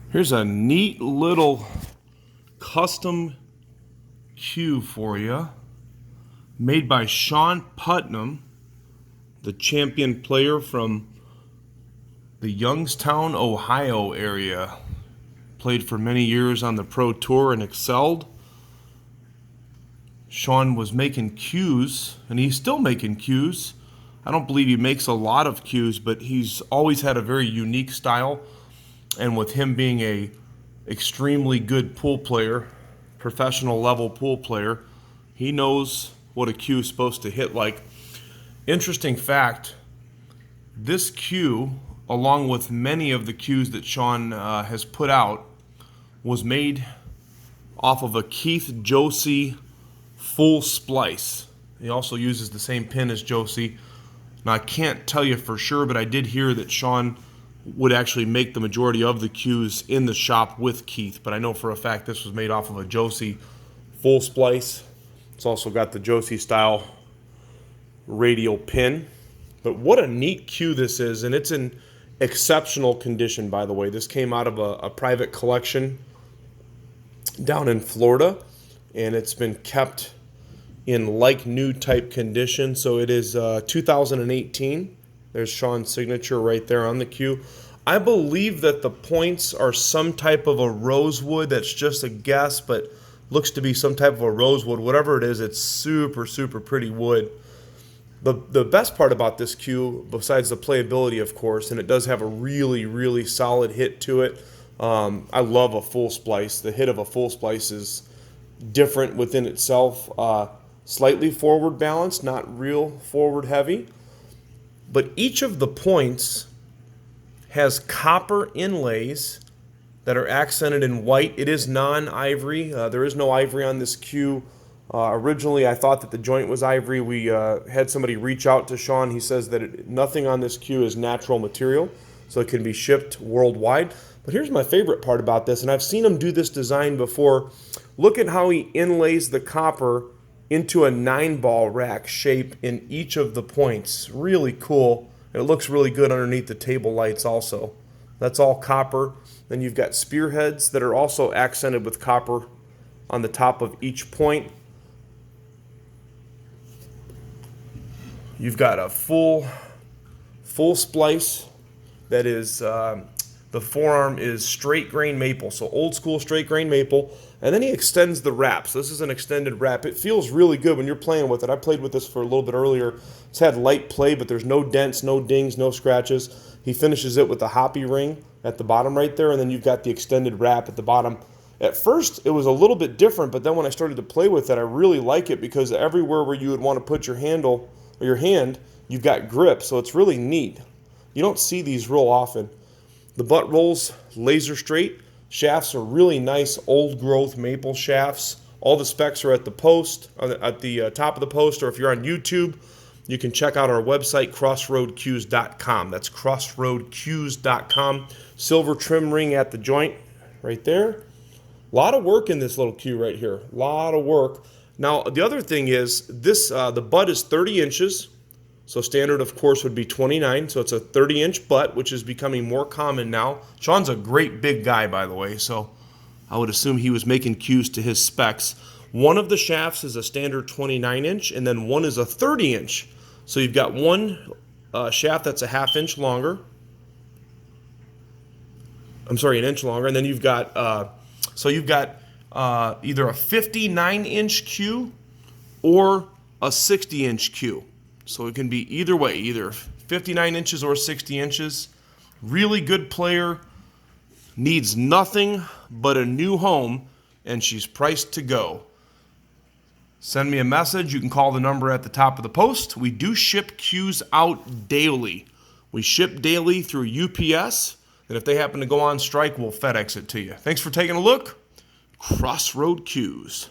Here's a neat little custom cue for you, made by Shawn Putnam, the champion player from the Youngstown, Ohio area. Played for many years on the Pro Tour and excelled. Shawn was making cues, and he's still making cues. I don't believe he makes a lot of cues, but he's always had a very unique style. And with him being a extremely good pool player, professional level pool player, he knows what a cue is supposed to hit like. Interesting fact, this cue, along with many of the cues that Shawn has put out, was made off of a Keith Josey full splice. He also uses the same pin as Josey. Now, I can't tell you for sure, but I did hear that Shawn would actually make the majority of the cues in the shop with Keith, but I know for a fact this was made off of a Josey full splice. It's also got the Josey style radial pin. But what a neat cue this is, and it's in exceptional condition, by the way. This came out of a private collection down in Florida, and it's been kept in like new type condition. So it is 2018. There's Shawn's signature right there on the cue. I believe that the points are some type of a rosewood. That's just a guess, but looks to be some type of a rosewood. Whatever it is, it's super, super pretty wood. The best part about this cue, besides the playability, of course, and it does have a really, really solid hit to it. I love a full splice. The hit of a full splice is different within itself. Slightly forward balanced, not real forward heavy. But each of the points has copper inlays that are accented in white. It is non-ivory. There is no ivory on this cue. Originally, I thought that the joint was ivory. We had somebody reach out to Shawn. He says that nothing on this cue is natural material, so it can be shipped worldwide. But here's my favorite part about this, and I've seen him do this design before. Look at how he inlays the copper into a 9-ball rack shape in each of the points. Really cool. It looks really good underneath the table lights also. That's all copper. Then you've got spearheads that are also accented with copper on the top of each point. You've got a full splice that is, the forearm is straight grain maple, so old school straight grain maple. And then he extends the wrap. So this is an extended wrap. It feels really good when you're playing with it. I played with this for a little bit earlier. It's had light play, but there's no dents, no dings, no scratches. He finishes it with the Hoppe ring at the bottom right there, and then you've got the extended wrap at the bottom. At first, it was a little bit different, but then when I started to play with it, I really like it because everywhere where you would want to put your handle or your hand, you've got grip, so it's really neat. You don't see these real often. The butt rolls laser straight. Shafts are really nice old growth maple shafts. All the specs are at the post, at the top of the post, or if you're on YouTube, you can check out our website, crossroadcues.com. That's crossroadcues.com. Silver trim ring at the joint right there. A lot of work in this little cue right here. A lot of work. Now, the other thing is this, the butt is 30 inches. So standard, of course, would be 29. So it's a 30-inch butt, which is becoming more common now. Shawn's a great big guy, by the way, so I would assume he was making cues to his specs. One of the shafts is a standard 29-inch, and then one is a 30-inch. So you've got one shaft that's a half-inch longer. I'm sorry, an inch longer. And then you've got, either a 59-inch cue or a 60-inch cue. So it can be either way, either 59 inches or 60 inches. Really good player, needs nothing but a new home, and she's priced to go. Send me a message. You can call the number at the top of the post. We do ship cues out daily. We ship daily through UPS, and if they happen to go on strike, we'll FedEx it to you. Thanks for taking a look. Crossroad Cues.